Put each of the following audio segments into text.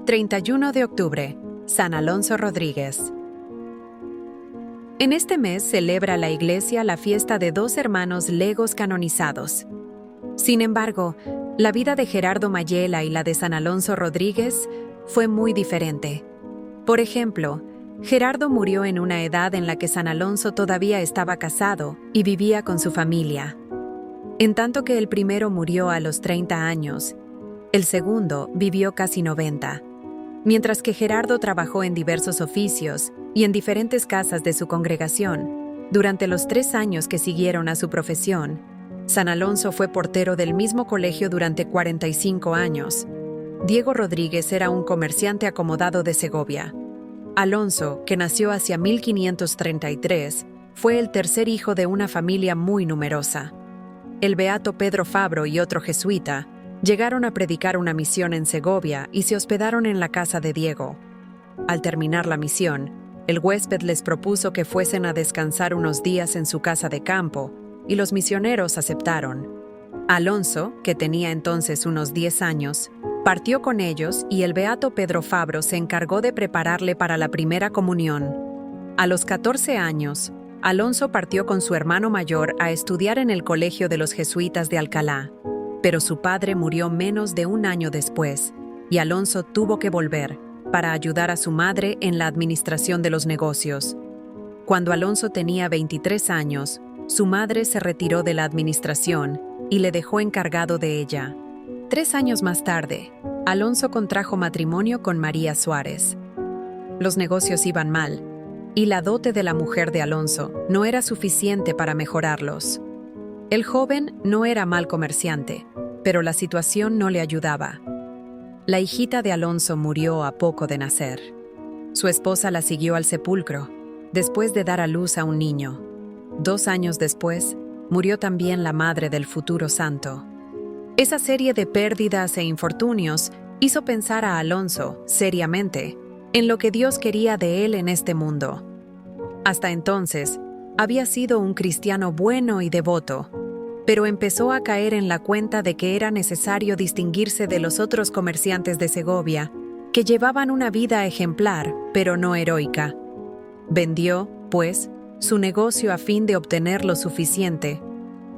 31 de octubre, San Alonso Rodríguez. En este mes celebra la Iglesia la fiesta de dos hermanos legos canonizados. Sin embargo, la vida de Gerardo Mayela y la de San Alonso Rodríguez fue muy diferente. Por ejemplo, Gerardo murió en una edad en la que San Alonso todavía estaba casado y vivía con su familia. En tanto que el primero murió a los 30 años, el segundo vivió casi 90. Mientras que Gerardo trabajó en diversos oficios y en diferentes casas de su congregación, durante los 3 años que siguieron a su profesión, San Alonso fue portero del mismo colegio durante 45 años. Diego Rodríguez era un comerciante acomodado de Segovia. Alonso, que nació hacia 1533, fue el tercer hijo de una familia muy numerosa. El beato Pedro Fabro y otro jesuita llegaron a predicar una misión en Segovia y se hospedaron en la casa de Diego. Al terminar la misión, el huésped les propuso que fuesen a descansar unos días en su casa de campo, y los misioneros aceptaron. Alonso, que tenía entonces unos 10 años, partió con ellos y el beato Pedro Fabro se encargó de prepararle para la primera comunión. A los 14 años, Alonso partió con su hermano mayor a estudiar en el colegio de los jesuitas de Alcalá, pero su padre murió menos de un año después, y Alonso tuvo que volver para ayudar a su madre en la administración de los negocios. Cuando Alonso tenía 23 años, su madre se retiró de la administración y le dejó encargado de ella. 3 años más tarde, Alonso contrajo matrimonio con María Suárez. Los negocios iban mal, y la dote de la mujer de Alonso no era suficiente para mejorarlos. El joven no era mal comerciante, pero la situación no le ayudaba. La hijita de Alonso murió a poco de nacer. Su esposa la siguió al sepulcro, después de dar a luz a un niño. 2 años después, murió también la madre del futuro santo. Esa serie de pérdidas e infortunios hizo pensar a Alonso, seriamente, en lo que Dios quería de él en este mundo. Hasta entonces, había sido un cristiano bueno y devoto, pero empezó a caer en la cuenta de que era necesario distinguirse de los otros comerciantes de Segovia, que llevaban una vida ejemplar, pero no heroica. Vendió, pues, su negocio a fin de obtener lo suficiente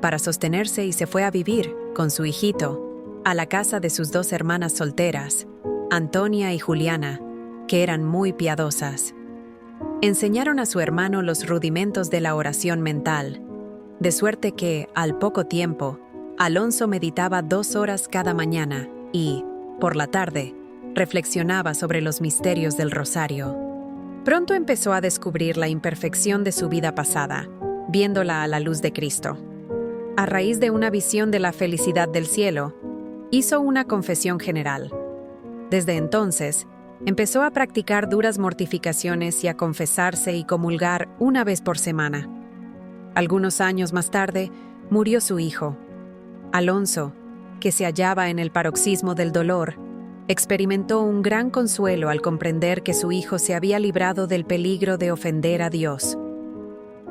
para sostenerse y se fue a vivir, con su hijito, a la casa de sus 2 hermanas solteras, Antonia y Juliana, que eran muy piadosas. Enseñaron a su hermano los rudimentos de la oración mental, de suerte que, al poco tiempo, Alonso meditaba 2 horas cada mañana y, por la tarde, reflexionaba sobre los misterios del rosario. Pronto empezó a descubrir la imperfección de su vida pasada, viéndola a la luz de Cristo. A raíz de una visión de la felicidad del cielo, hizo una confesión general. Desde entonces, empezó a practicar duras mortificaciones y a confesarse y comulgar una vez por semana. Algunos años más tarde, murió su hijo. Alonso, que se hallaba en el paroxismo del dolor, experimentó un gran consuelo al comprender que su hijo se había librado del peligro de ofender a Dios.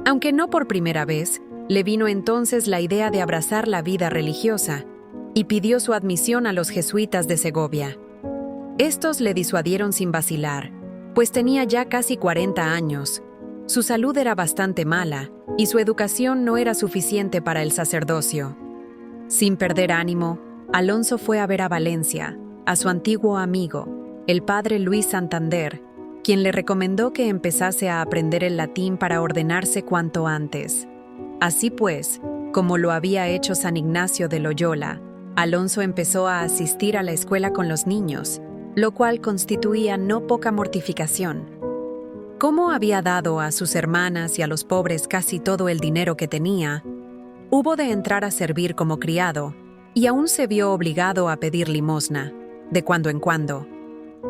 Aunque no por primera vez, le vino entonces la idea de abrazar la vida religiosa y pidió su admisión a los jesuitas de Segovia. Estos le disuadieron sin vacilar, pues tenía ya casi 40 años. Su salud era bastante mala y su educación no era suficiente para el sacerdocio. Sin perder ánimo, Alonso fue a ver a Valencia, a su antiguo amigo, el padre Luis Santander, quien le recomendó que empezase a aprender el latín para ordenarse cuanto antes. Así pues, como lo había hecho San Ignacio de Loyola, Alonso empezó a asistir a la escuela con los niños, lo cual constituía no poca mortificación. Como había dado a sus hermanas y a los pobres casi todo el dinero que tenía, hubo de entrar a servir como criado y aún se vio obligado a pedir limosna, de cuando en cuando.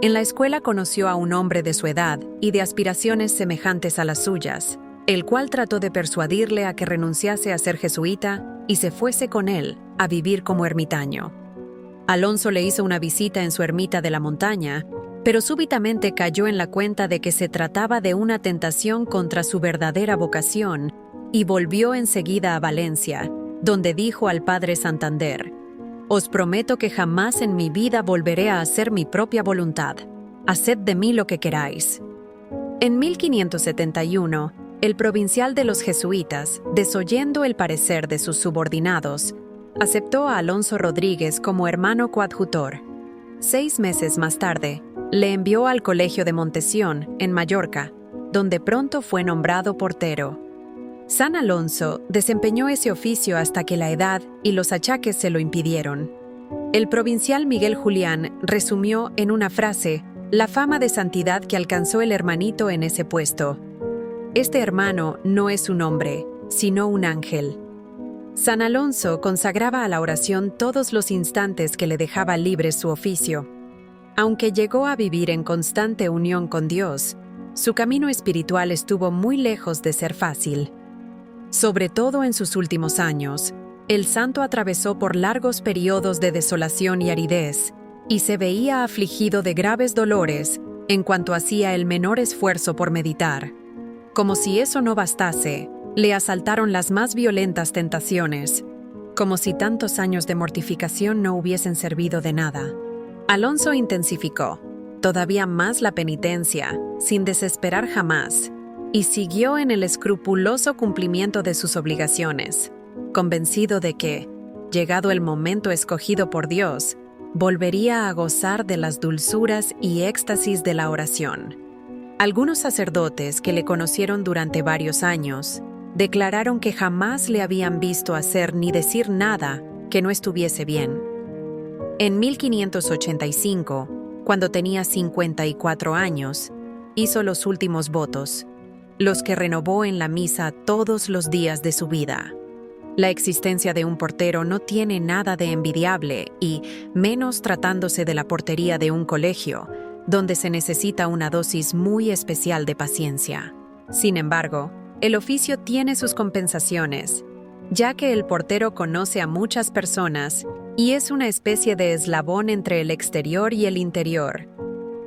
En la escuela conoció a un hombre de su edad y de aspiraciones semejantes a las suyas, el cual trató de persuadirle a que renunciase a ser jesuita y se fuese con él a vivir como ermitaño. Alonso le hizo una visita en su ermita de la montaña, pero súbitamente cayó en la cuenta de que se trataba de una tentación contra su verdadera vocación y volvió enseguida a Valencia, donde dijo al padre Santander: «Os prometo que jamás en mi vida volveré a hacer mi propia voluntad. haced de mí lo que queráis. En 1571, el provincial de los jesuitas, desoyendo el parecer de sus subordinados, aceptó a Alonso Rodríguez como hermano coadjutor. 6 meses más tarde, le envió al Colegio de Montesión, en Mallorca, donde pronto fue nombrado portero. San Alonso desempeñó ese oficio hasta que la edad y los achaques se lo impidieron. El provincial Miguel Julián resumió en una frase la fama de santidad que alcanzó el hermanito en ese puesto. Este hermano no es un hombre, sino un ángel. San Alonso consagraba a la oración todos los instantes que le dejaba libre su oficio. Aunque llegó a vivir en constante unión con Dios, su camino espiritual estuvo muy lejos de ser fácil. Sobre todo en sus últimos años, el santo atravesó por largos periodos de desolación y aridez, y se veía afligido de graves dolores en cuanto hacía el menor esfuerzo por meditar. Como si eso no bastase, le asaltaron las más violentas tentaciones, como si tantos años de mortificación no hubiesen servido de nada. Alonso intensificó todavía más la penitencia, sin desesperar jamás, y siguió en el escrupuloso cumplimiento de sus obligaciones, convencido de que, llegado el momento escogido por Dios, volvería a gozar de las dulzuras y éxtasis de la oración. Algunos sacerdotes que le conocieron durante varios años declararon que jamás le habían visto hacer ni decir nada que no estuviese bien. En 1585, cuando tenía 54 años, hizo los últimos votos, los que renovó en la misa todos los días de su vida. La existencia de un portero no tiene nada de envidiable y, menos tratándose de la portería de un colegio, donde se necesita una dosis muy especial de paciencia. Sin embargo, el oficio tiene sus compensaciones, ya que el portero conoce a muchas personas y es una especie de eslabón entre el exterior y el interior.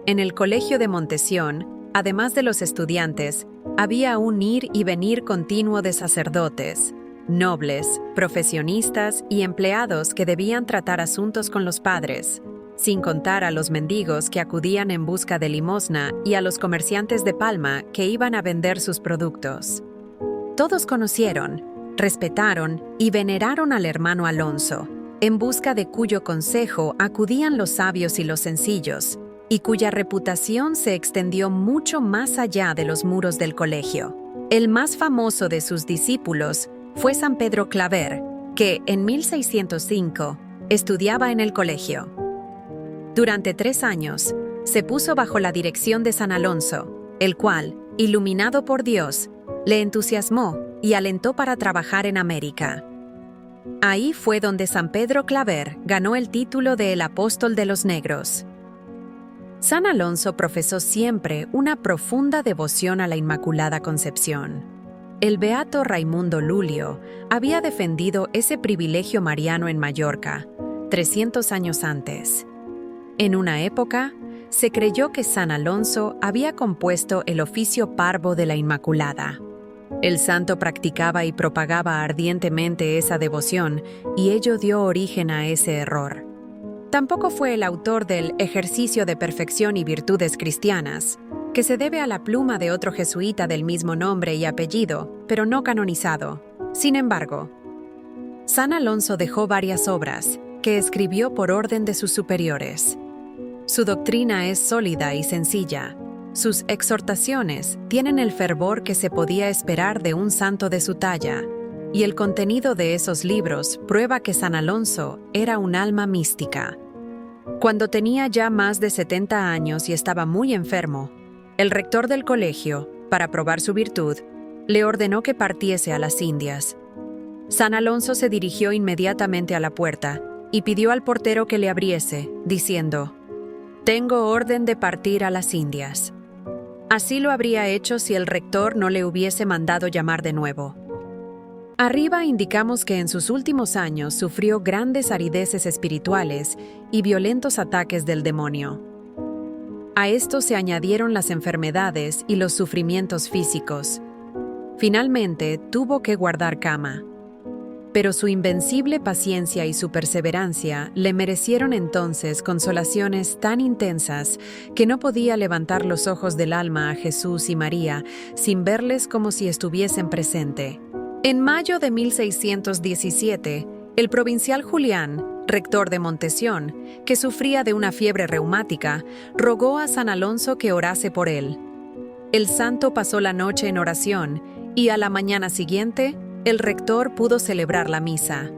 En el Colegio de Montesión, además de los estudiantes, había un ir y venir continuo de sacerdotes, nobles, profesionistas y empleados que debían tratar asuntos con los padres, sin contar a los mendigos que acudían en busca de limosna y a los comerciantes de palma que iban a vender sus productos. Todos conocieron, respetaron y veneraron al hermano Alonso, en busca de cuyo consejo acudían los sabios y los sencillos, y cuya reputación se extendió mucho más allá de los muros del colegio. El más famoso de sus discípulos fue San Pedro Claver, que en 1605 estudiaba en el colegio. Durante 3 años, se puso bajo la dirección de San Alonso, el cual, iluminado por Dios, le entusiasmó y alentó para trabajar en América. Ahí fue donde San Pedro Claver ganó el título de el apóstol de los negros. San Alonso profesó siempre una profunda devoción a la Inmaculada Concepción. El beato Raimundo Lulio había defendido ese privilegio mariano en Mallorca, 300 años antes. En una época, se creyó que San Alonso había compuesto el oficio parvo de la Inmaculada. El santo practicaba y propagaba ardientemente esa devoción, y ello dio origen a ese error. Tampoco fue el autor del Ejercicio de Perfección y Virtudes Cristianas, que se debe a la pluma de otro jesuita del mismo nombre y apellido, pero no canonizado. Sin embargo, San Alonso dejó varias obras que escribió por orden de sus superiores. Su doctrina es sólida y sencilla. Sus exhortaciones tienen el fervor que se podía esperar de un santo de su talla, y el contenido de esos libros prueba que San Alonso era un alma mística. Cuando tenía ya más de 70 años y estaba muy enfermo, el rector del colegio, para probar su virtud, le ordenó que partiese a las Indias. San Alonso se dirigió inmediatamente a la puerta y pidió al portero que le abriese, diciendo: «Tengo orden de partir a las Indias». Así lo habría hecho si el rector no le hubiese mandado llamar de nuevo. Arriba indicamos que en sus últimos años sufrió grandes arideces espirituales y violentos ataques del demonio. A esto se añadieron las enfermedades y los sufrimientos físicos. Finalmente, tuvo que guardar cama. Pero su invencible paciencia y su perseverancia le merecieron entonces consolaciones tan intensas que no podía levantar los ojos del alma a Jesús y María sin verles como si estuviesen presente. En mayo de 1617, el provincial Julián, rector de Montesión, que sufría de una fiebre reumática, rogó a San Alonso que orase por él. El santo pasó la noche en oración y a la mañana siguiente, el rector pudo celebrar la misa.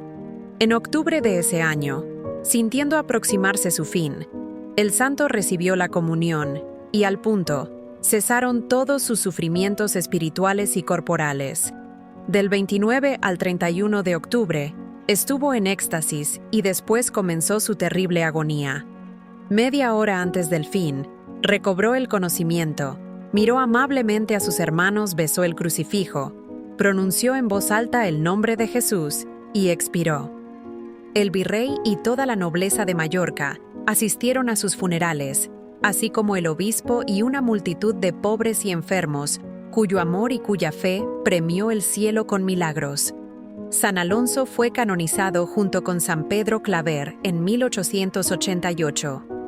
En octubre de ese año, sintiendo aproximarse su fin, el santo recibió la comunión y al punto cesaron todos sus sufrimientos espirituales y corporales. Del 29 al 31 de octubre, estuvo en éxtasis y después comenzó su terrible agonía. Media hora antes del fin, recobró el conocimiento, miró amablemente a sus hermanos, besó el crucifijo, pronunció en voz alta el nombre de Jesús y expiró. El virrey y toda la nobleza de Mallorca asistieron a sus funerales, así como el obispo y una multitud de pobres y enfermos, cuyo amor y cuya fe premió el cielo con milagros. San Alonso fue canonizado junto con San Pedro Claver en 1888.